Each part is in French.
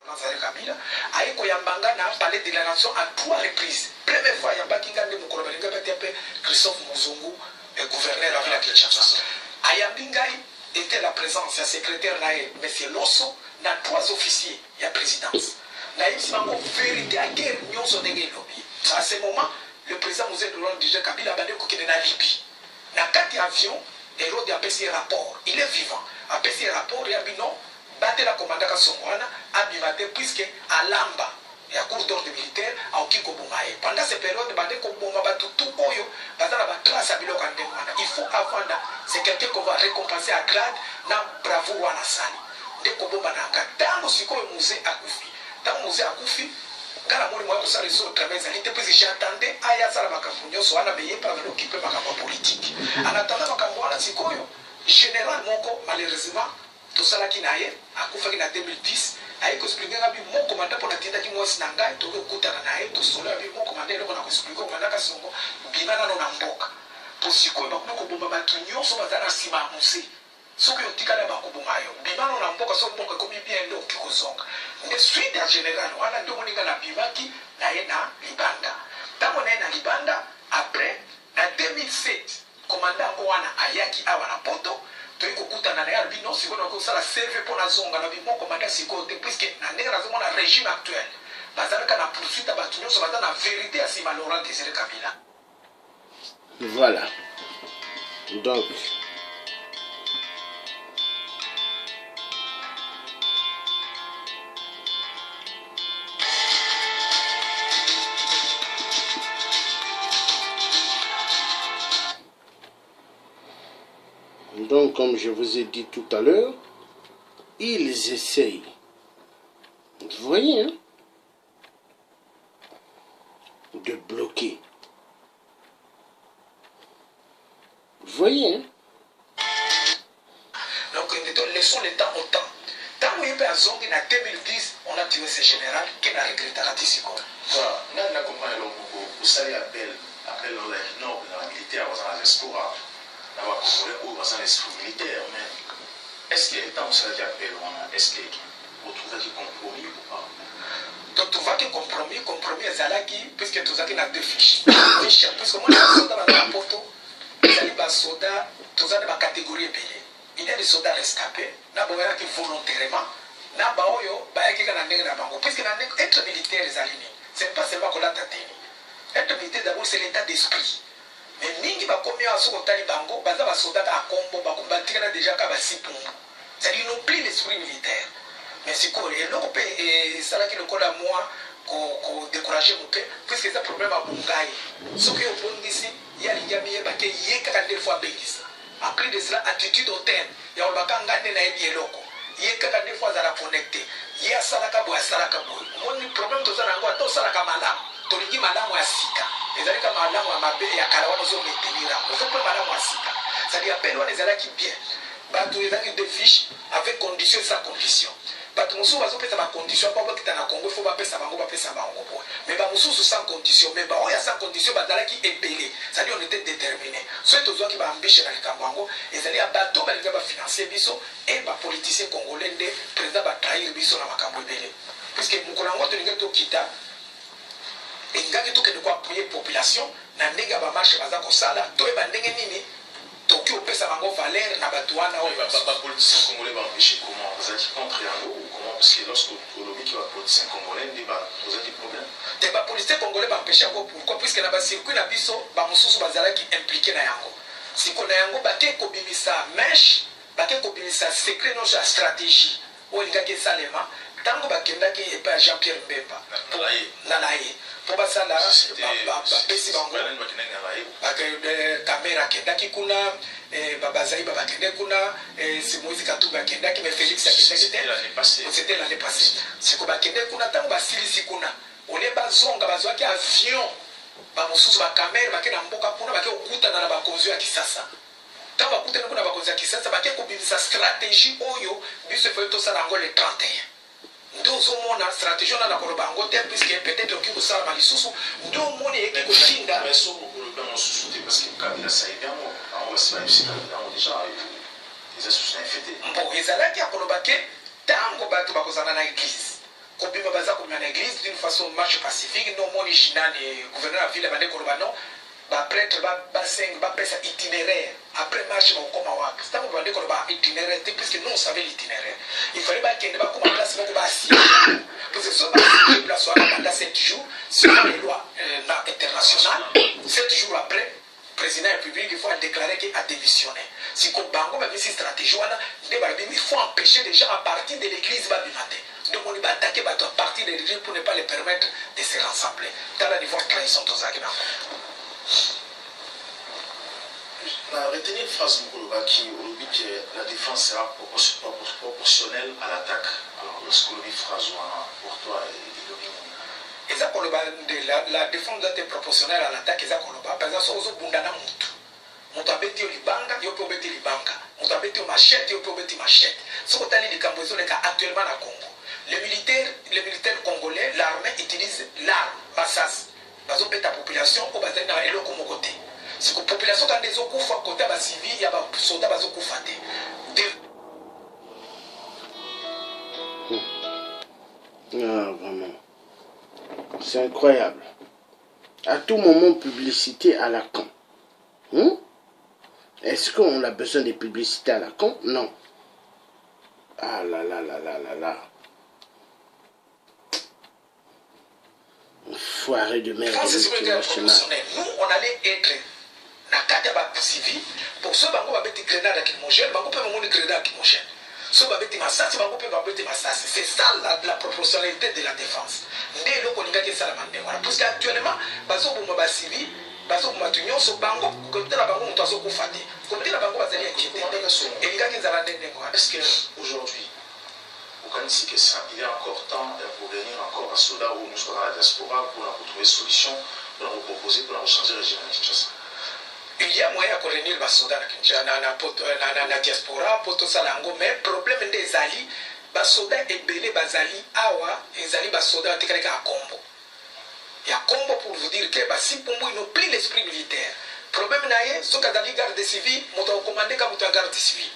Kabila aiko yambanga na palais de la nation à 3 reprises. Première fois yambaki ngande mukolo balinga batiape Christophe Muzungu, gouverneur à la Kinshasa. Ayambingai était la présence du secrétaire nae monsieur Losso na 3 officiers ya présidence. Na yimsimango vérité à guerre nyonso ndenge lobi. À ce moment le président Mosé Laurent déjà Kabila bande ko kende na Libye. Na 4 avions Hérode a passé rapport. Il est vivant. A passé rapport et a dit non. Batte la commandant Songwana abimate puisque alamba ya cour d'ordre militaire a okiko bongaye. Pendant cette période bande ko bomba batu tout oyo bazana ba classe abilo kande mwana. Il faut avanda c'est quelqu'un qu'on va récompenser à grade na bravo wana sali. De ko bomba na katango siko musée akufi. Tango musée akufi kana moni mwa kusali so travers ali depuis j'attendais aya sala makambo so wana beye pa balo kipe makambo politique. Anatanda makambo wana sikoyo général moko malheureusement tout ça là qui naie a couvert en 2010 a expliqué que mon commandant pour la tienda qui moi sinanga et tout le coup dans naie tout cela avec mon commandant le on a expliqué commandant Kasongo bimana no namboka pour siko ba ko bomba batunyo so bazana sima musi so que otikala ba ko bomba yo bimana no namboka so mboka ko bien ndo kikozonga mais suite à général wana ndo moninga na bimaki naie na libanda tango naie na libanda après en 2007 commandant wana ayaki awa na poto na ya bino sikono ko sala serve pour la zonga na bimo commandant sikote puisque na ndenge na zomona régime actuel bazalaka na poursuite à batunyo so bazana na vérité à Sima Laurent Désiré Kabila. Voilà. Donc, comme je vous ai dit tout à l'heure, ils essayent, vous voyez, hein, de bloquer. Vous voyez, hein? Donc, laissons le temps au temps. Tant que nous avons en 2010, on a tué ce général qui n'a regretté la décision. Voilà, nous avons compris que vous avez appel non, la militaire, vous avez l'espoir. D'avoir contrôlé où dans un esprit militaire, mais est-ce que dans ce cas est-ce que vous trouvez qu'il compromis ou pas? Donc tu vois que compromis est là qui, puisque tu as deux fiches. Puisque moi, les soldats dans la poto, les soldats, tu as des catégories épelées. Il y a des soldats rescapés, qui volontairement, puisque être militaire, ce n'est pas seulement qu'on l'a tâté. Être militaire, d'abord, c'est l'état d'esprit. Mais mingi ba komi aso kotali bango baza ba soldats à combo ba combattre déjà ka ba sipumbu. C'est-à-dire non plus l'esprit militaire. Mais c'est quoi et l'OP et ça là qui le colle à moi ko décourager mon père puisque c'est un problème à bungai. Ce que au bon ici, il y a les amis ba ke yeka des fois bengisa. Après de cela attitude hautaine. Ya ba kangane na ebi eloko. Yeka des fois za la connecter. Ya sala ka bo sala ka bo. Mon problème to za na ngwa to sala ka malamu. Tolingi malamu ya sika. Ezalika malamu ya mabe ya kalawana zo metenira. Ozo pe malamu ya sika. Ça dit appel wana ezalaki bien. Bato ezalaki des fiches avec condition et sans condition. Bato musu bazo pesa ba condition pa ba kitana Congo faut ba pesa bango ba pesa bango. Mais ba musu sans condition mais ba oya sans condition bazalaki epelé. Ça dit on était déterminé. Soit tozo ki ba ambition na likambango ezali ya bato ba linga ba financer biso et ba politicien congolais nde président ba trahir biso na makambo ebele. Puisque mukolango to linga to kita et ngaki to ke de quoi appuyer population na ndenge ba marche baza ko sala to e ba ndenge nini Tokyo pesa bango valeur na batuana o ba politicien congolais ba empêcher comment vous êtes contre yango ou comment parce que lorsque le lobby qui va politicien congolais ndi ba vous avez des problèmes te ba politicien congolais ba empêcher yango pourquoi puisque na ba circuit na biso ba mususu bazala ki impliqué na yango siko na yango ba ke ko bimisa mesh ba ke ko bimisa secret no stratégie o ngaki salema tango bakendaki epa Jean-Pierre Mbemba nalaye po basala bapesi bango caméra kendaki kuna babazali babakende kuna Moïse Katumbi akendaki mais Félix akendaki c'était l'année passée siko bakende kuna tango basilisi kuna ole bazonga bazwaki avion bamosusu bakamere bakenda mboka kuna bake okutana na bakonzi ya kisasa tango bakutana kuna bakonzi ya kisasa bake kobimisa stratégie oyo biso efali tosala yango le 31 Ndozo mona stratégie na koloba ngo te puisque peut-être que ça va lisusu ndo mona yeke ko tinda mais so ko le ban susu parce que Kabila ça est bien on va se faire ici déjà les associations fêté bon ezalaki ya koloba ke tango bato bakozana na église kobima baza kobima na église d'une façon marche pacifique no moni jinani gouverneur la ville bande koloba non ba prêtre ba sing ba pesa itinéraire après marche au koma wak c'est pas bande koloba itinéraire puisque nous on savait l'itinéraire il fallait ba kende ba koma place ba ba si parce que ça ba la soirée pendant 7 jours selon les lois internationales 7 jours après président république il faut déclarer qu'il a démissionné si ko bango ba misi stratégie wana il faut empêcher les gens à partir de l'église ba bimaté. Donc on va attaquer à partir des régimes pour ne pas les permettre de se rassembler. Dans la niveau de trahison, tout ça. Retenez une phrase qui dit que la défense sera proportionnelle à l'attaque. Alors, lorsque vous dites phrase pour toi et la défense doit être proportionnelle à l'attaque. Par exemple, si vous avez un moto abeti libanga yo pe obeti libanga moto abeti machette yo pe obeti machette ce qu'on tali likambo ezoleka actuellement na Congo les militaires congolais l'armée utilise l'arme basas bazo beta population ko bazali na eloko moko te c'est que population quand des okufa côté ba civil ya ba soldat bazo kufa te vraiment c'est incroyable à tout moment publicité à la con. Est-ce qu'on a besoin de publicité à la con? Non. Ah là là là là là là. Foiré de merde. Nous, on allait être dans le cadre civil pour ceux qui ont été grenades à Kimogène, ils peuvent avoir grenades à Kimogène. Ceux qui ont été massacrés, ils peuvent avoir été massacrés. C'est ça la proportionnalité de la défense. Dès lors qu'on a ça, parce qu'actuellement, parce que les civils, parce que les gens sont bango, comme la bango, on doit se confater. Comme la bango, ils est-ce qu'aujourd'hui, au Canada, il y a encore temps pour venir encore à cela où nous sommes dans la diaspora pour retrouver solution, pour nous proposer, pour nous changer le régime à Kinshasa? Il y a moyen de réunir les soldats dans la diaspora pour tout ça, mais le problème des alliés, les soldats et belé bazali awa ezali ba soldats tekaleka à Combo. Il y a Combo pour vous dire que si Pombo ils n'ont plus l'esprit militaire. Problème naie, ce qu'azali garde civil, monta commandé comme monta garde civil.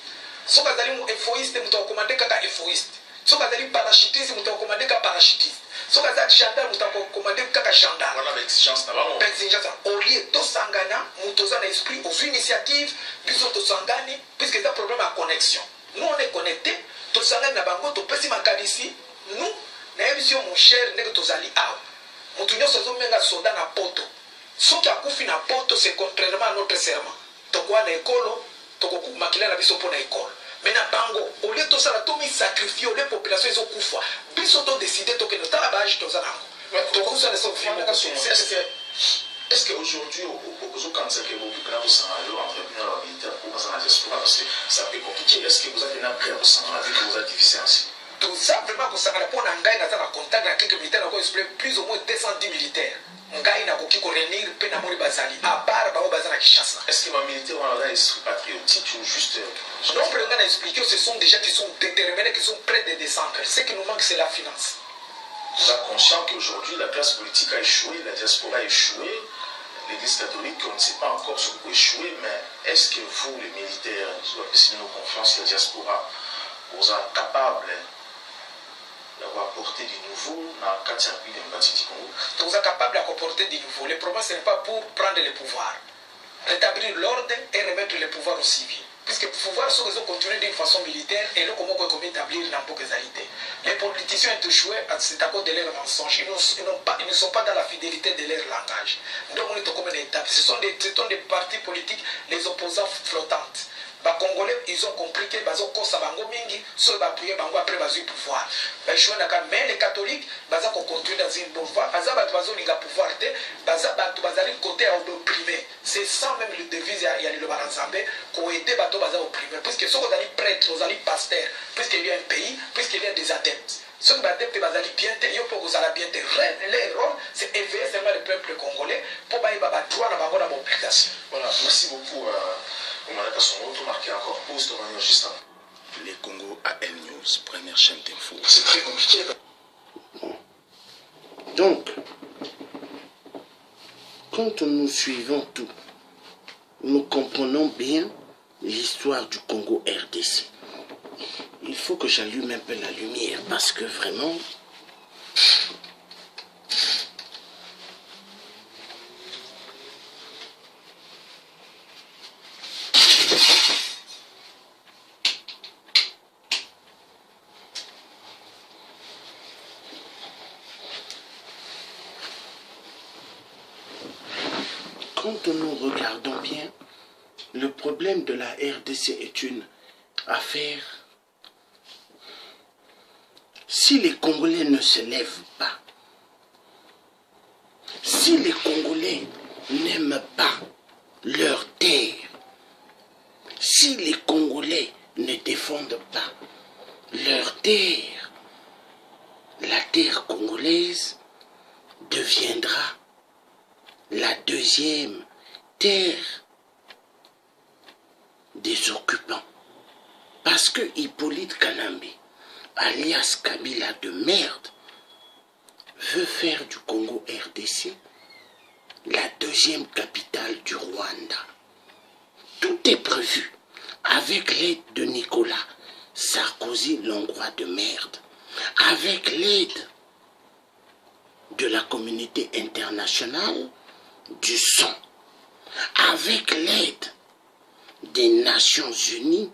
Ce qu'azali effoïste, monta commandé comme effoïste. Ce qu'azali parachutiste, monta commandé comme parachutiste. Ce qu'azali gendarme, monta commandé comme gendarme. Voilà l'exigence là-bas. L'exigence. Au lieu de sangana, monta un esprit aux initiatives, puis de sangani, puisque c'est un problème à connexion. Nous on est connectés. Tout ça na bango to pesi makadisi nous na émission mon cher nek to zali awa mutu nyoso zo menga soda na poto soki akufi na poto c'est contrairement à notre serment to kwa na ekolo to ko makila na biso po na ekolo mais na bango au lieu to sala to mi sacrifier les populations ils ont kufa biso to décider to que notre labage to zana to ko ça ne sont est-ce qu'aujourd'hui, au Canada, que vous pouvez vous entrepreneur militaire pour passer à la diaspora, parce que ça peut compliquer. Est-ce que vous êtes prêt à vous s'en vu que vous êtes difficile ainsi? Tout ça, vraiment, que ça va répondre à Ngaï, dans un contact avec quelques militaires, on a plus ou moins 210 militaires. Ngaï n'a pas pu réunir, puis n'a pas Bazali, à part Bazali à Kinshasa. Est-ce que les militaires ont un esprit patriotique ou juste. Non, on a expliqué que ce sont des gens qui sont déterminés, qui sont prêts de descendre. Ce qui nous manque, c'est la finance. Vous êtes conscient qu'aujourd'hui, la classe politique a échoué, la diaspora a échoué. L'Église catholique, on ne sait pas encore ce qui a échoué, mais est-ce que vous, les militaires, vous avez signé nos confiances, la diaspora, vous êtes capables d'avoir apporté du nouveau dans le cadre de l'Empathique du Congo? Vous êtes capables d'apporter du nouveau. Le problème, ce n'est pas pour prendre le pouvoir. Rétablir l'ordre et remettre le pouvoir aux civils. Puisque le pouvoir, si ils ont continué d'une façon militaire, et là, comment on peut établir l'empoquésalité. Les politiciens ont échoué, c'est à cause de leurs mensonges. Ils ne sont pas dans la fidélité de leur langage. Donc, on est comme une étape. Ce sont des partis politiques, les opposants flottantes. Les Congolais, ils ont compris que les Mingi, ceux qui ont prié après le pouvoir. Mais les catholiques, ils ont continué dans une bonne voie. Ils ont pouvoir. Ils ont côté opprimé. C'est ça même le devise, il y a le Baranzambé, pour aider les opprimés. Puisque ceux qui sont prêtres, ils sont pasteurs, puisqu'il y a un pays, puisqu'il y a des adeptes. Ceux qui sont adeptes, ils sont bien, ils sont bien. Leur rôle, c'est éveiller seulement le peuple congolais pour qu'ils aient droit à la mobilisation. Voilà, merci beaucoup. On a son autre marqué encore pause de manière juste avant. Les Congo AL News, première chaîne d'info. C'est très compliqué. Donc, quand nous suivons tout, nous comprenons bien l'histoire du Congo RDC. Il faut que j'allume un peu la lumière parce que vraiment, quand nous regardons bien, le problème de la RDC est une affaire. Si les Congolais ne se lèvent pas, si les Congolais n'aiment pas leur terre, si les Congolais ne défendent pas leur terre, la terre congolaise deviendra la deuxième terre des occupants. Parce que Hippolyte Kanambi, alias Kabila de merde, veut faire du Congo RDC la deuxième capitale du Rwanda. Tout est prévu avec l'aide de Nicolas Sarkozy, l'Hongrois de merde, avec l'aide de la communauté internationale du sang, avec l'aide des Nations Unies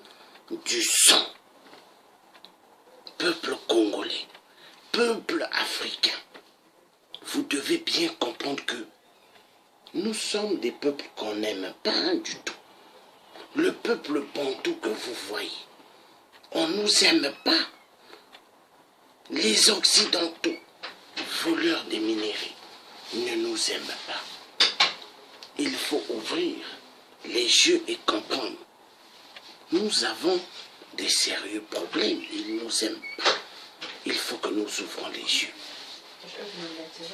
du sang. Peuple congolais, peuple africain, vous devez bien comprendre que nous sommes des peuples qu'on n'aime pas du tout. Le peuple bantou que vous voyez, on ne nous aime pas. Les Occidentaux, voleurs des minéraux, ne nous aiment pas. Il faut ouvrir les yeux et comprendre. Nous avons des sérieux problèmes, ils ne nous aiment pas. Il faut que nous ouvrons les yeux.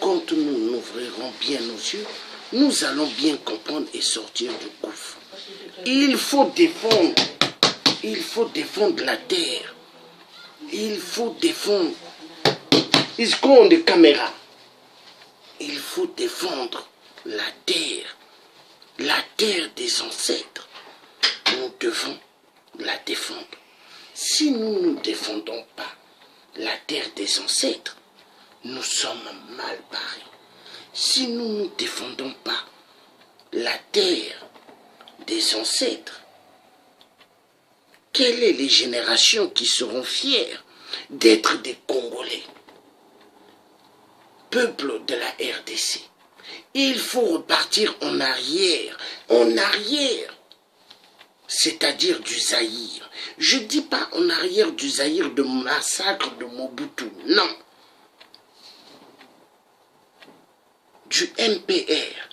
Quand nous ouvrirons bien nos yeux, nous allons bien comprendre et sortir du gouffre. Il faut défendre la terre. Il faut défendre. Ils ont des caméras. Il faut défendre la terre des ancêtres. Nous devons la défendre. Si nous ne défendons pas la terre des ancêtres, nous sommes mal barrés. Si nous ne défendons pas la terre des ancêtres, quelles sont les générations qui seront fières d'être des Congolais, peuple de la RDC? Il faut repartir en arrière, c'est-à-dire du Zaïre. Je ne dis pas en arrière du Zaïre de massacre de Mobutu, non. Du MPR,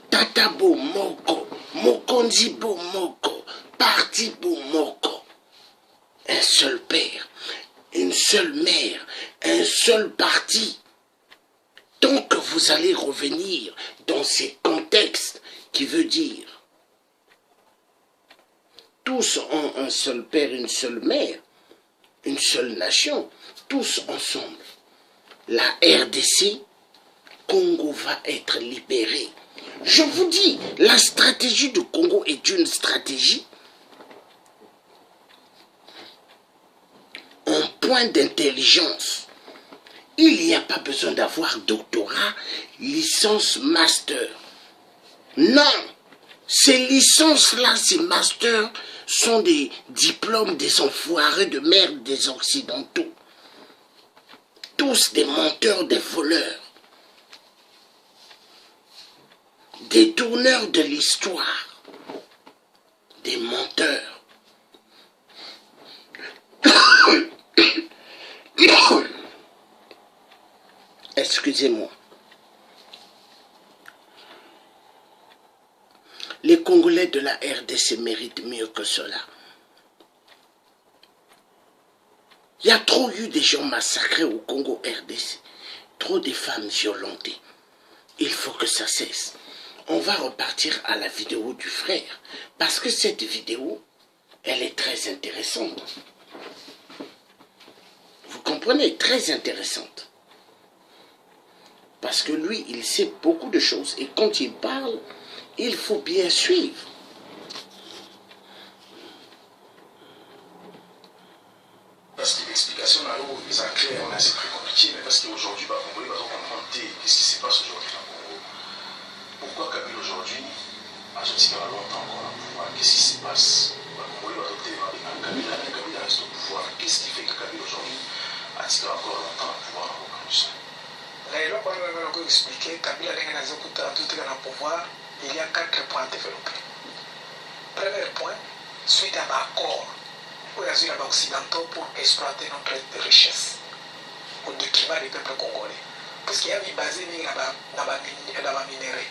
Tatabo Moko, Mokonzibo Moko, Partibo Moko. Un seul père, une seule mère, un seul parti. Tant que vous allez revenir dans ces contextes qui veut dire tous ont un seul père, une seule mère, une seule nation, tous ensemble, la RDC, Congo va être libéré. Je vous dis, la stratégie du Congo est une stratégie en point d'intelligence. Il n'y a pas besoin d'avoir doctorat, licence, master. Non, ces licences-là, ces masters sont des diplômes des enfoirés de merde des Occidentaux. Tous des menteurs, des voleurs. Des tourneurs de l'histoire, des menteurs. Excusez-moi. Les Congolais de la RDC méritent mieux que cela. Il y a trop eu de gens massacrés au Congo RDC. Trop de femmes violentées. Il faut que ça cesse. On va repartir à la vidéo du frère. Parce que cette vidéo, elle est très intéressante. Vous comprenez? Très intéressante. Parce que lui, il sait beaucoup de choses. Et quand il parle, il faut bien suivre. Parce que l'explication là où ils ont clair, c'est très compliqué, mais parce qu'aujourd'hui, les Congolais vont comprendre qu'est-ce qui se passe aujourd'hui dans le Congo. Pourquoi Kabila aujourd'hui a sorti pendant longtemps encore au pouvoir? Qu'est-ce qui se passe? Les Congolais vont adopter Kabila reste au pouvoir. Qu'est-ce qui fait que Kabila aujourd'hui a tiré encore longtemps au pouvoir en Congo? Là, il a expliqué Kabila a pouvoir il y a 4 points à développer. Premier point, suite à l'accord où il y a eu les Occidentaux pour exploiter notre richesse au détriment des peuples congolais. Puisqu'il y a mis basé dans la minerai.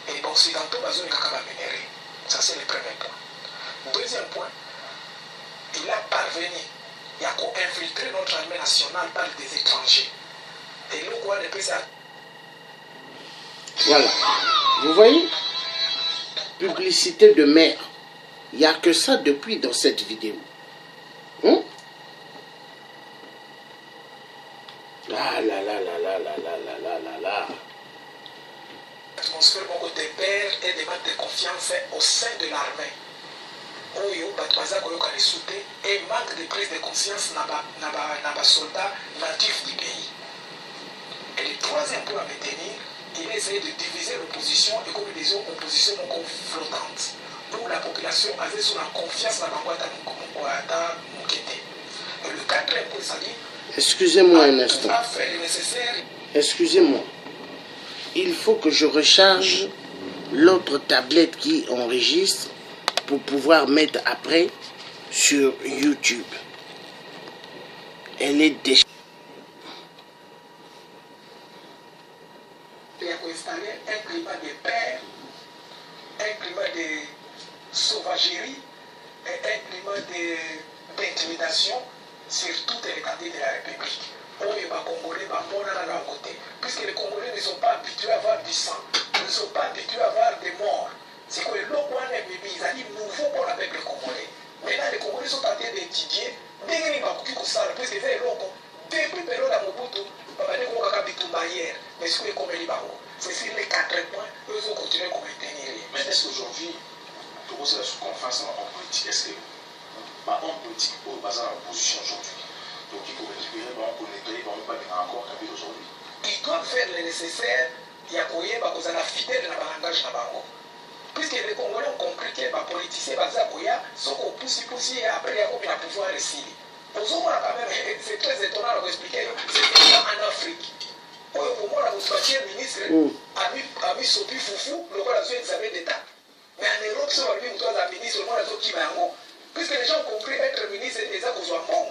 Et les Occidentaux basés dans la minerai. Ça, c'est le premier point. Deuxième point, il a parvenu à infiltrer notre armée nationale par des étrangers. Et le quoi de ça. Voilà. Vous voyez? Publicité de merde. Il n'y a que ça depuis dans cette vidéo. Ah là là là là là là là là là là. L'atmosphère de paix et de manque de confiance au sein de l'armée. Oyo batwaza koyoka les soutes et manque de prise de conscience n'a soldats natifs du pays. Et le troisième point à maintenir, il a essayé de diviser l'opposition et comme des oppositions confrontantes. Pour la population avait sur la confiance dans la boîte à Moukete. Et le quatrième point, ça dit. Excusez-moi un instant. Faire le nécessaire. Excusez-moi. Il faut que je recharge l'autre tablette qui enregistre pour pouvoir mettre après sur YouTube. Elle est déjà. Il faut installer un climat de paix, un climat de sauvagerie et un climat d'intimidation sur toutes les quartiers de la République. Où les Congolais vont à côté. Puisque les Congolais ne sont pas habitués à avoir du sang, ils ne sont pas habitués à avoir des morts. C'est que ils ont dit nouveau pour le peuple congolais. Maintenant, les Congolais sont en train d'étudier. Dès qu'ils vont ça, puisque c'est long. Depuis la période à Mobutu, mais c'est sur les 4 points, eux ont continué à maintenir. Mais est-ce qu'aujourd'hui, pour la sous-confiance en politique, est-ce que en politique, pour baser en opposition aujourd'hui, donc il faut récupérer, on peut nettoyer, on peut pas encore Kabila aujourd'hui. Ils doivent faire le nécessaire, il y a quoi, parce qu'on a fidèle dans le langage de Bango. Puisque les Congolais ont compris que les politiciens basés à Koya sont qu'on pousse et après il y a comme un pouvoir ici. C'est très étonnant de expliquer, c'est en Afrique. Pour moi, la ministre a mis Sopi Foufou, le roi a un examen d'État. Mais en Europe, si on a mis un ministre, le roi a qui va en haut. Puisque les gens ont compris être ministre et déjà qu'on soit bon.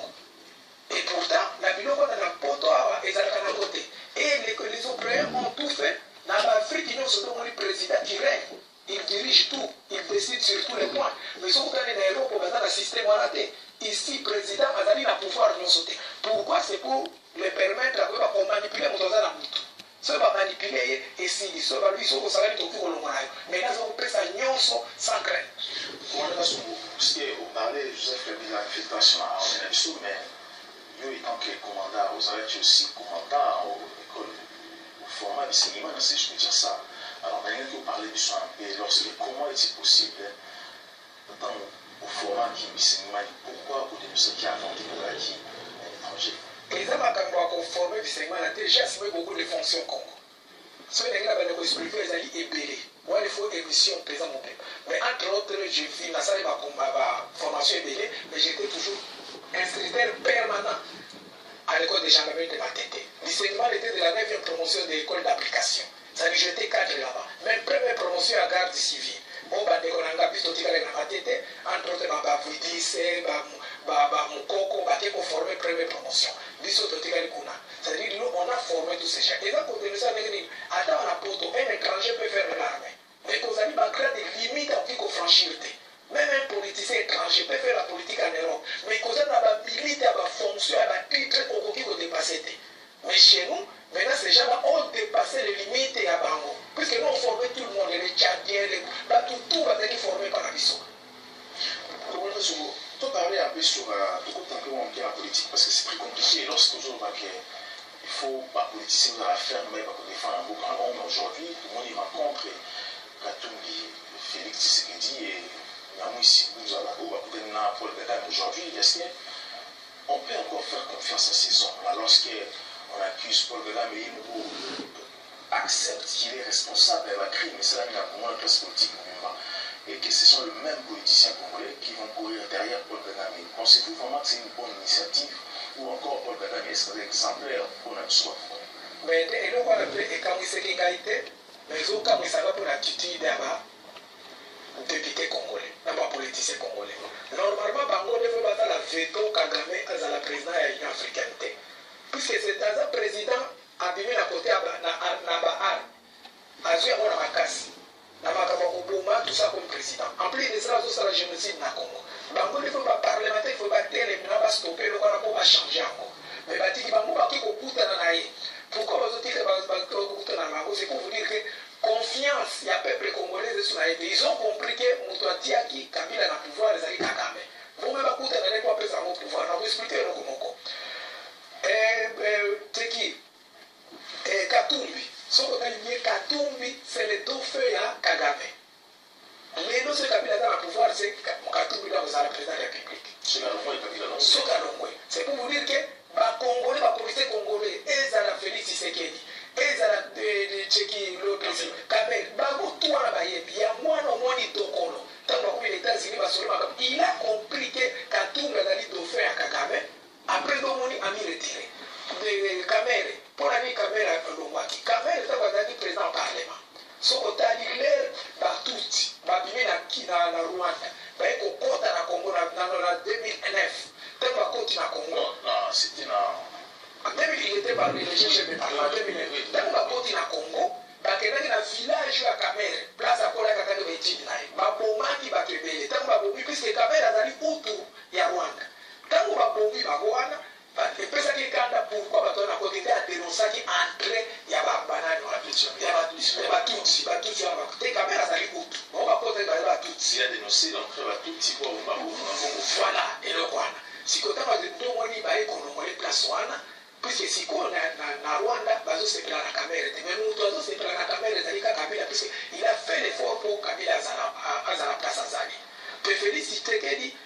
Et pourtant, la biloko dans la poto et ça à côté. Et les Européens ont tout fait. Dans l'Afrique, ils ont ce le président qui règne. Il dirige tout, il décide sur tous les points. Mais si vous allez dans l'Europe, dans le système raté, ici, le président a donné le pouvoir de nous sauter. Pourquoi? C'est pour le permettre de manipuler mon dans la moto. Si on va manipuler, et si lui, si on va aller au cours de mais là, on peut ça sans crainte. On parlait, Joseph, de l'infiltration en Égypte, mais nous, étant que commandant, vous avez aussi commandant au format de cinéma, si je peux dire ça. Alors, rien que vous parlez du soin, et comment est-il possible, dans au format qui est cinéma, pourquoi vous devez ce qui a inventé pour la qui est étranger? Les hommes qui ont formé du cinéma, j'ai assumé beaucoup de fonctions Congo. Si vous avez des expliqués, ils allaient ébélé. Moi, il faut émission présent mon peuple. Mais entre autres, j'ai fait ma salle de formation ébélé, mais j'étais toujours instructeur permanent à l'école de gendarmerie de Matete. Le cinéma était de la 9e promotion de l'école d'application. Ça veut dire que j'étais cadre là-bas. Même première promotion à garde civile. Bon, on plus entre autres, Moukoko, on formé première promotion. C'est-à-dire nous, on a formé tous ces gens. Et donc, on ça, attends, un étranger peut faire de l'armée. Mais qu'on a mis des limites à qui qu'on franchir. Même un politicien étranger peut faire la politique en Europe. Mais qu'on a des limites à la fonction, à la titre qu'on dépasse. Mais chez nous, maintenant, ces gens-là ont dépassé les limites à Bango. Puisque nous, on formait tout le monde, les Tchadiens, tout va être formé par la mission. Tu peux parler un peu sur la politique, parce que c'est très compliqué. Lorsque on voit qu'il faut les politiciens dans la ferme, mais pour défendre un beau grand homme aujourd'hui, tout le monde y rencontre Katumbi, Félix Tshisekedi et Yamouissi Bouzalabo, Paul Kagame aujourd'hui. Est-ce qu'on peut encore faire confiance à ces hommes-là lorsqu'on accuse Paul Kagame et accepte qu'il est responsable d'un crime, mais c'est là qu'il y a pour moi la classe politique et que ce sont les mêmes politiciens congolais qui vont courir derrière Paul Kagame. Pensez-vous vraiment que c'est une bonne initiative ou encore Paul Kagame est exemplaire pour notre soi? Mais le roi est comme il s'est égalité, mais okamwisaka mpona attitude ya badéputé congolais na bapoliticien congolais. Normalement bango nde fo bazala veto Kagame azala président ya union africaine te, puisque c'est aza président abimi na kote na baar azwi yango na makasi na makambo ya koboma tout ça comme président. En plus de cela azosala génocide na Congo. Bango nde fo baparlementaire fo batelemi na bastope lokana mpo bachange yango, mais batiki bango baki kokutana na ye. Pourquoi bazotika bakokutana na bango? C'est pour vous dire que confiance ya peuple congolais sur la été. Ils ont compris que Moutouatiaki Kabila na pouvoir les alliés Kagame. Vous me bakouta na neko apesa mon pouvoir. Na vous expliquer le komoko. Teki Katumbi. Soko taliye Katumbi, c'est le dauphin ya Kagame. Mais non, ce Kabila dans le pouvoir, c'est Katumbi là, vous êtes le président de la République. C'est pour vous dire que les Congolais, les policiers congolais, ils ont la Félix Tshisekedi, ils ont la Tchéki, le président Kabel, tout à la il y a moins ou moins de Tokolo. Tant que les États-Unis, il a compris que Katumbi a dit dauphin à Kagame, après Domoni a mis retiré. De Kamere, pour la vie Kamere à Lomaki, Kamere est un président du Parlement. So otali clair batuti babimi na Rwanda baye kokota na Congo na 2009 tellement koti na Congo non c'était na 2000 il était parmi les chefs de parlement 2009 tellement koti na Congo bakendaki na village ya Kamere place à kola katanga betini na babomaki bakebele tellement babomi puisque Kamere azali utu ya Rwanda tango babomi bakoana epesaki kanda pourquoi bato na kote nde adenonsaki entrée ya babanani ya batutsi te Kamere azali utu bango bakota bazali batutsi voilà eloko wana sikoyo ntango ntomoni baye konongole place wana puisque sikoyo na Rwanda bazosepela na Kamere te mais moto azosepela na Kamere ezali kaka Kabila puisque il a fait l'effort mpo Kabila azala place azali pe Félix Tshisekedi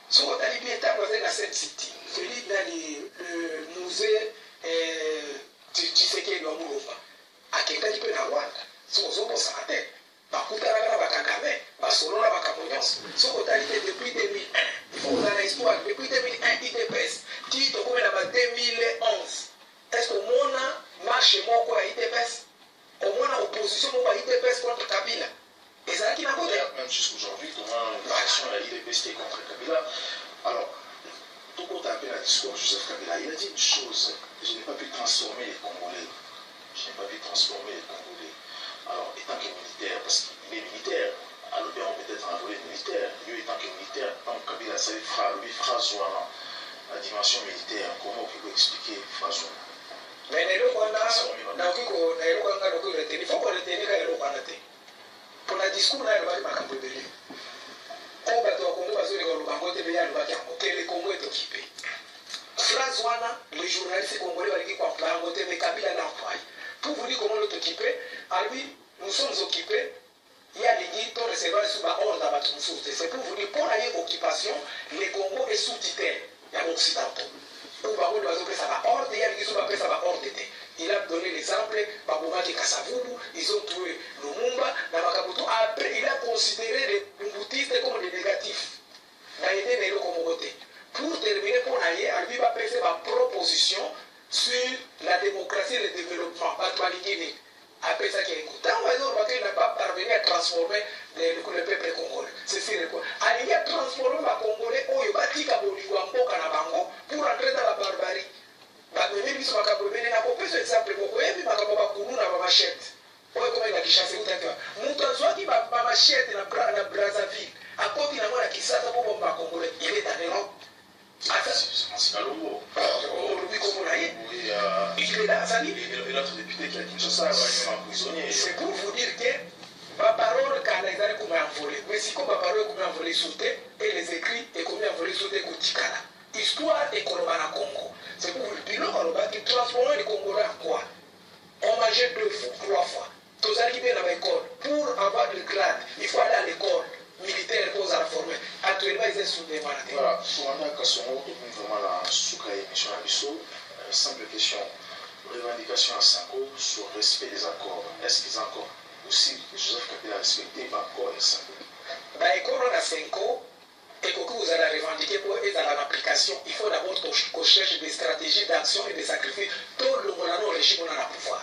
soki otali bien ntango azali na Sen City Félix nani musée Tshisekedi wa Mulumba akendaki mpe na Rwanda soki ozobosana te bakutanaka na bakagame basolola makambo nyonso soki otali te depuis 2001 il faut kozala na histoire depuis 2001 IDPS ti tokomi na ba 2011 est ce omona marche moko ya IDPS omona opposition moko ya IDPS contre Kabila ezalaki na bote même jusqu'aujourd'hui comment l'action de l'IDPS qui est contre Kabila. Alors tout compte un peu la discours de Joseph Kabila, il a dit une chose: je n'ai pas pu transformer les Congolais. Je n'ai pas pu transformer les Congolais. Alors, étant que militaire, parce qu'il est militaire, alors bien on peut être un volet militaire, lui étant que militaire, donc Kabila, ça lui phrase la dimension militaire, comment on peut expliquer phrase mais neloko wana nakiko na eloko wana nakiko reteni faut retenir ka eloko wana te pour la discours na eloko makambo ebele ko bato wa Congo bazoli ko lubango te beya lubaki yango ke le Congo est occupé phrase wana les journalistes congolais baliki kwa mpango te mais Kabila l'emploie pour vous dire comment l'autre occupé à lui nous sommes occupés il y a des guides pour recevoir sous la ordre à c'est pour vous dire pour aller occupation le Congo est sous tutelle il y a l'Occidentaux il a donné l'exemple, ils ont tué Lumumba, après il a considéré les bouddhistes comme des négatifs. Pour terminer, pour aller, il va faire ma proposition sur la démocratie et le développement. Après ça, il n'a pas parvenu à transformer le peuple congolais. C'est ça. Il a transformé le Congolais pour entrer dans la barbarie. C'est pour vous dire que ma parole, quand les années comme envolé, mais si comme ma parole comme envolé sauté, et les écrits et comme envolé sauté Koutikala. Histoire et Kolomana Congo. C'est pour vous dire que transformer les Congolais en quoi? On mangeait 2 fois, 3 fois. Tous arrivés dans l'école. Pour avoir le grade, il faut aller à l'école militaire pour la former. Actuellement, ils sont sous des maladies. Voilà, Souanda Kassongo, vraiment la souka émission à l'ISO. Simple question. Revendication à Sanko sur le respect des accords. Est-ce qu'ils ont encore aussi Joseph Kabila respecté l'accord de Sanko? L'accord de Sanko, et que vous allez revendiquer pour être dans l'application, il faut d'abord qu'on cherche des stratégies d'action et des sacrifices. Tout le monde a le régime dans le pouvoir.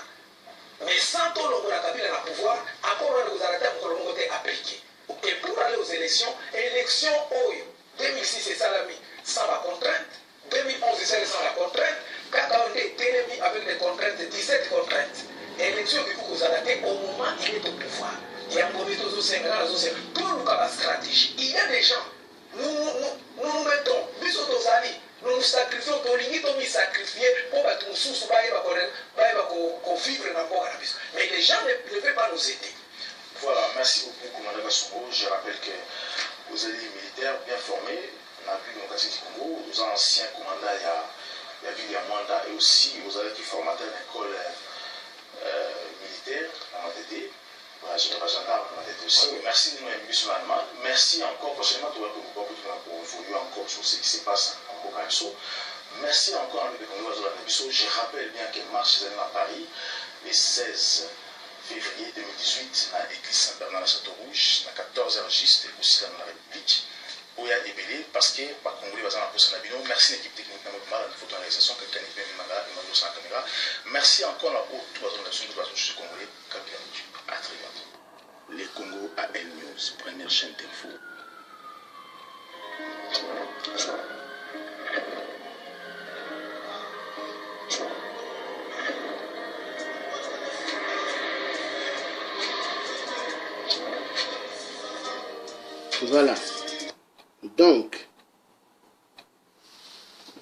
Mais sans tout le monde a le pouvoir, élection oyo 2006 esalami sans la contrainte, 2011 esalami sans la contrainte, kaka on est télémi avec des contraintes, 17 contraintes. Élection qui vous a daté au moment où il est au pouvoir. Il y a un moment où tout le monde a une stratégie. Il y a des gens, nous mettons, nous nous sacrifions, nous sacrifier pour que nous vivre dans le mais les gens ne veulent pas nous aider. Voilà, merci beaucoup, commandant Gassongo. Je rappelle que vous êtes militaires bien formés, on a vu dans le du Congo, vous êtes anciens commandants, il y a Villiam Mwanda, et aussi vous êtes qui formateurs d'école militaire à Matete, gendarme à Matete aussi. Merci de nous inviter sur l'Allemagne. Merci encore, prochainement, pour évoluer encore sur ce qui se passe en Bokanso. Merci encore à l'Église. Je rappelle bien que marche à Paris le 16 février 2018 à l'église Saint-Bernard à Château-Rouge, à 14h juste, et aussi dans la République. Où il y a des bélés, parce que les Congolais vont poser la vidéo. Merci à l'équipe technique de la photoréalisation, quelqu'un qui vient de la caméra. Merci encore à vous, tout le monde de Congolais, Kabila YouTube. À très bientôt. Les Congo AL News, première chaîne d'info. Voilà. Donc,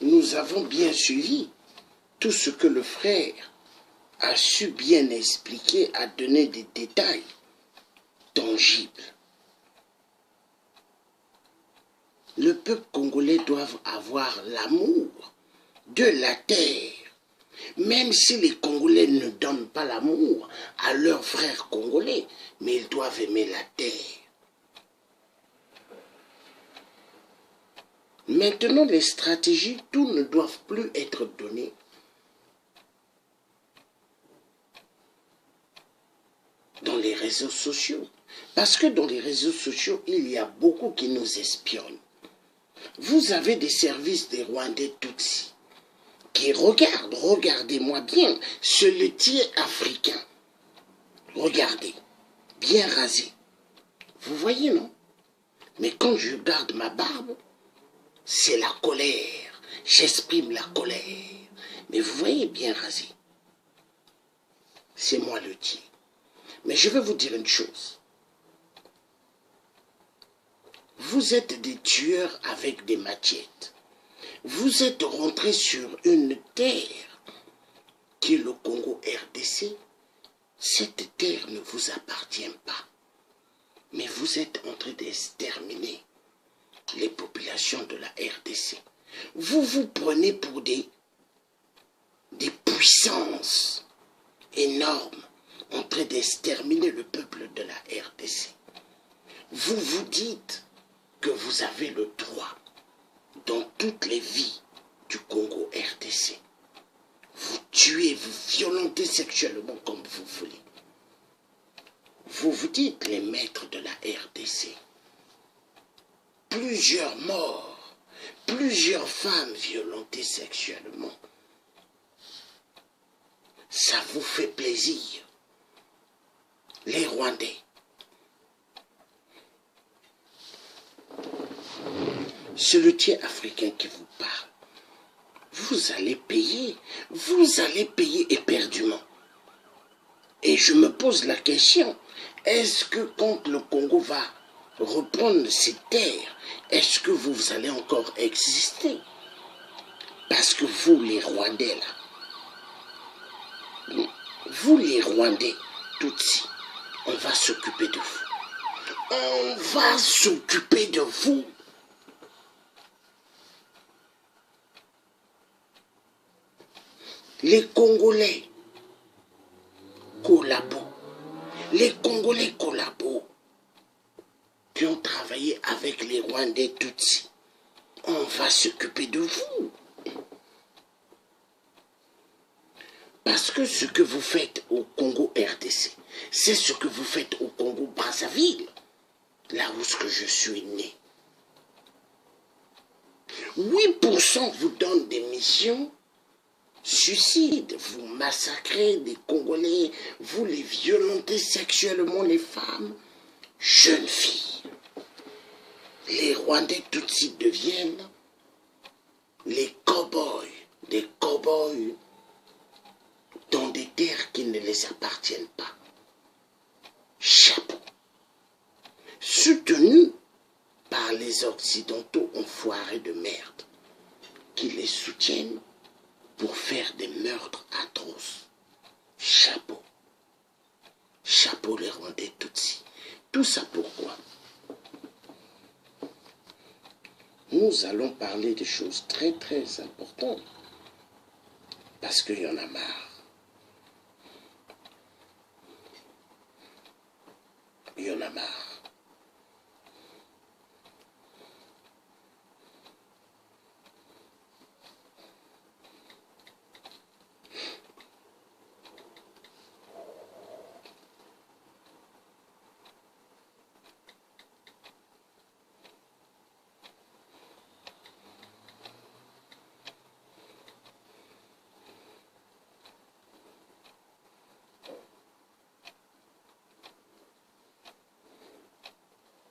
nous avons bien suivi tout ce que le frère a su bien expliquer, a donné des détails tangibles. Le peuple congolais doit avoir l'amour de la terre. Même si les Congolais ne donnent pas l'amour à leurs frères congolais, mais ils doivent aimer la terre. Maintenant, les stratégies, tout ne doivent plus être données. Dans les réseaux sociaux. Parce que dans les réseaux sociaux, il y a beaucoup qui nous espionnent. Vous avez des services des Rwandais Tutsis qui regardent, regardez-moi bien, ce laitier africain. Regardez, bien rasé. Vous voyez, non? Mais quand je garde ma barbe, c'est la colère. J'exprime la colère. Mais vous voyez, bien rasé. C'est moi le tiers. Mais je vais vous dire une chose. Vous êtes des tueurs avec des machettes. Vous êtes rentrés sur une terre qui est le Congo RDC. Cette terre ne vous appartient pas. Mais vous êtes en train d'exterminer les populations de la RDC. Vous vous prenez pour des puissances énormes en train d'exterminer le peuple de la RDC. Vous vous dites que vous avez le droit dans toutes les vies du Congo RDC. Vous tuez, vous violentez sexuellement comme vous voulez. Vous vous dites les maîtres de la RDC. Plusieurs morts, plusieurs femmes violentées sexuellement. Ça vous fait plaisir. Les Rwandais. C'est le tiers africain qui vous parle. Vous allez payer éperdument. Et je me pose la question, est-ce que quand le Congo va reprendre ses terres, est-ce que vous allez encore exister? Parce que vous, les Rwandais, là, vous, les Rwandais, Tutsis, on va s'occuper de vous. On va s'occuper de vous. Les Congolais collaborent. Les Congolais collaborent. Qui ont travaillé avec les Rwandais Tutsis. On va s'occuper de vous. Parce que ce que vous faites au Congo RDC, c'est ce que vous faites au Congo Brazzaville, là où je suis né. 8% vous donnent des missions suicides, vous massacrez des Congolais, vous les violentez sexuellement les femmes, jeunes filles. les Rwandais Tutsis deviennent les cow-boys, des cow-boys dans des terres qui ne les appartiennent pas. Chapeau. Soutenus par les Occidentaux enfoirés de merde qui les soutiennent pour faire des meurtres atroces. Chapeau. Chapeau les Rwandais Tutsis. Tout ça pourquoi? Nous allons parler de choses très très importantes. Parce qu'il y en a marre. Il y en a marre.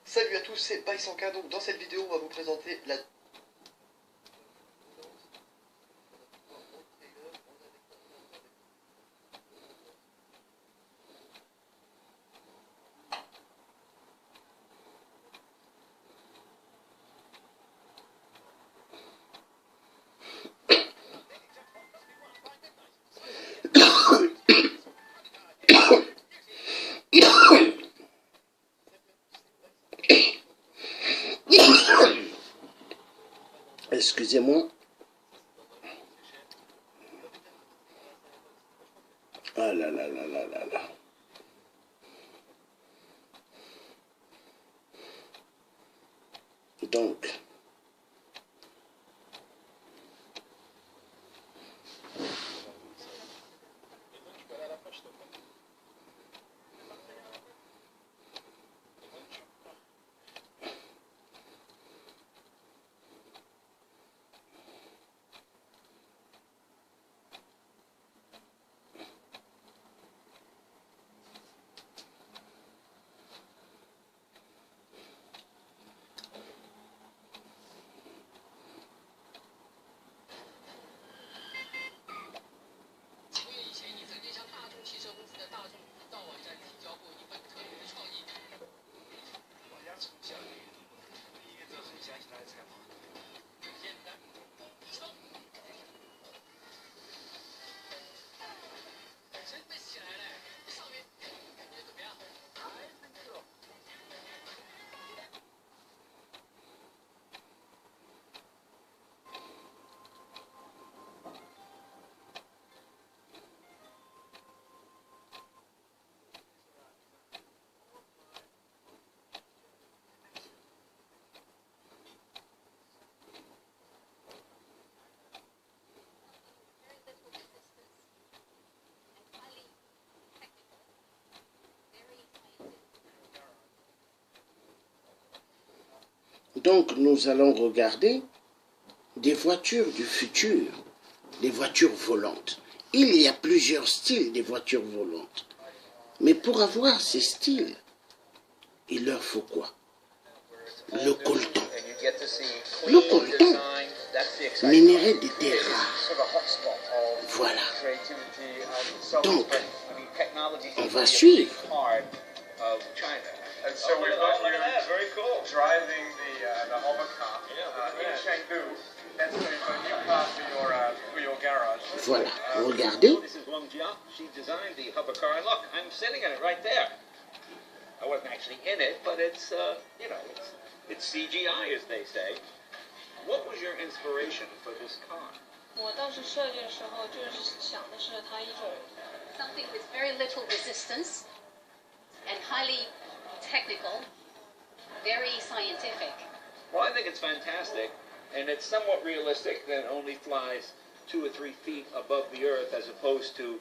Salut à tous, c'est Baisanka. Donc dans cette vidéo, on va vous présenter la... Excusez-moi. Ah là là là là là là. Donc, nous allons regarder des voitures du futur, des voitures volantes. Il y a plusieurs styles des voitures volantes. Mais pour avoir ces styles, il leur faut quoi? Le coltan. Le coltan, minerai de terre rare. Voilà. Donc, on va suivre. And so we've got you very cool. Driving the hover car in Chengdu. That's going to be a new car for your garage. Voilà, regardez. This is Wang Jia. She designed the hover car, and look, I'm sitting in it right there. I wasn't actually in it, but it's you know, it's CGI as they say. What was your inspiration for this car? 我当时设计的时候，就是想的是它一种 something with very little resistance and highly technical, very scientific. Well, I think it's fantastic, and it's somewhat realistic that it only flies 2 or 3 feet above the earth as opposed to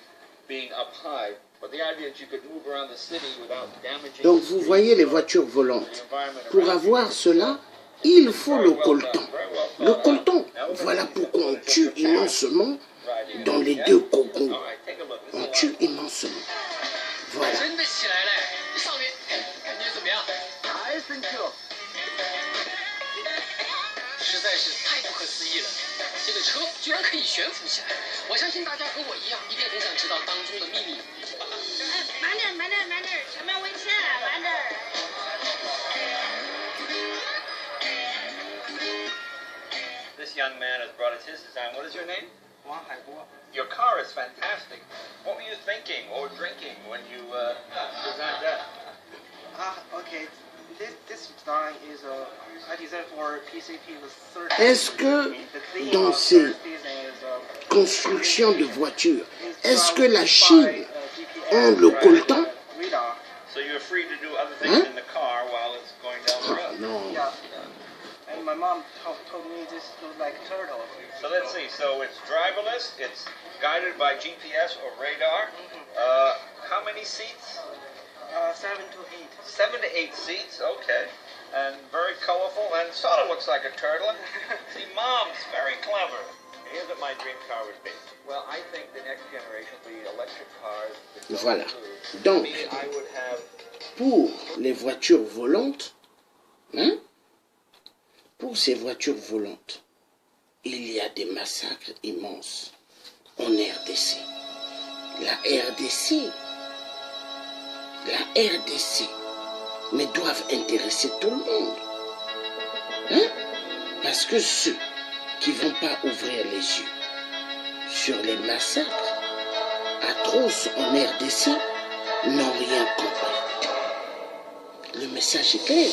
being up high. But the idea that you could move around the city without damaging. Donc vous voyez les voitures volantes. Pour avoir cela, il faut le coltan. Le coltan, voilà pourquoi on tue immensément dans les deux cocons. On tue immensément. Voilà. 异了，这个车居然可以悬浮起来！我相信大家和我一样，一定很想知道当中的秘密。慢点，慢点，慢点，前面危险，慢点。This young man has brought us his design. What is your name? 王海波。 Your car is fantastic. What were you thinking or drinking when you designed that? Okay. This design is I designed for PCP with 30. Est-ce que dans ces constructions de voitures, est-ce que la Chine a le coltan? So you're free to do other things in the car while it's going down the road. Non. Yeah. And my mom told me this looks like a turtle. So let's see. So it's driverless. It's guided by GPS or radar. How many seats? 7 to 8. 7 to 8 seats. Okay. And very colorful and sort of looks like a turtle. See, Mom's very clever. Here's what my dream car would be. Well, I think the next generation will be electric cars. Voilà. Donc, I would have... pour les voitures volantes, hein, pour ces voitures volantes, il y a des massacres immenses en RDC. La RDC, mais doivent intéresser tout le monde. Hein? Parce que ceux qui ne vont pas ouvrir les yeux sur les massacres atroces en RDC n'ont rien compris. Le message est clair.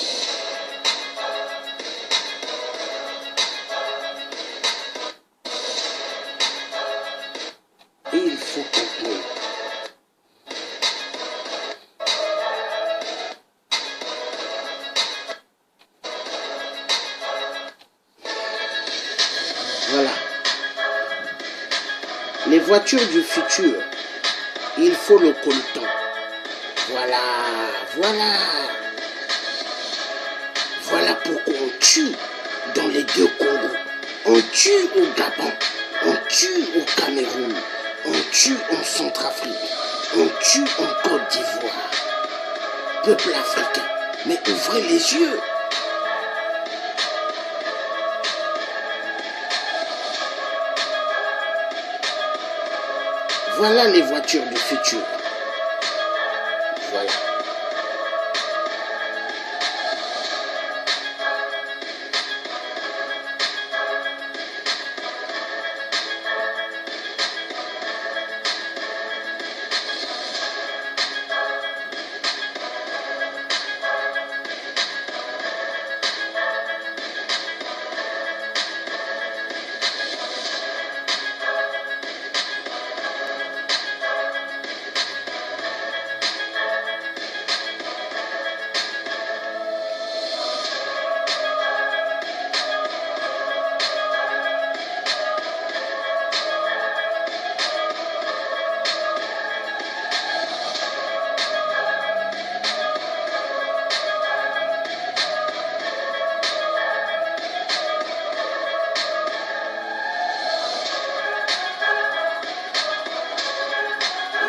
Et il faut comprendre. Voilà. Les voitures du futur, il faut le coltan. Voilà, voilà. Voilà pourquoi on tue dans les deux Congos. On tue au Gabon, on tue au Cameroun, on tue en Centrafrique, on tue en Côte d'Ivoire. Peuple africain, mais ouvrez les yeux. Voilà les voitures du futur. Voilà.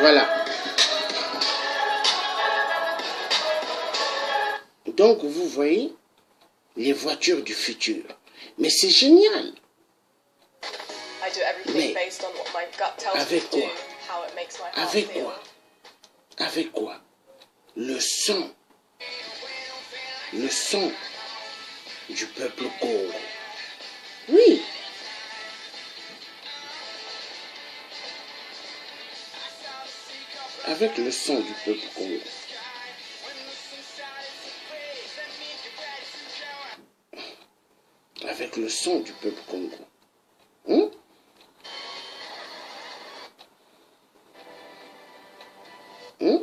Voilà. Donc, vous voyez les voitures du futur. Mais c'est génial. Mais avec quoi? Avec quoi? Avec quoi? Le sang. Le sang du peuple Congo. Oui. Avec le sang du peuple Congo. Avec le sang du peuple Congo. Hein? Hein?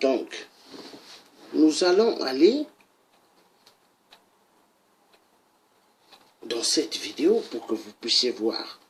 Donc, nous allons aller dans cette vidéo pour que vous puissiez voir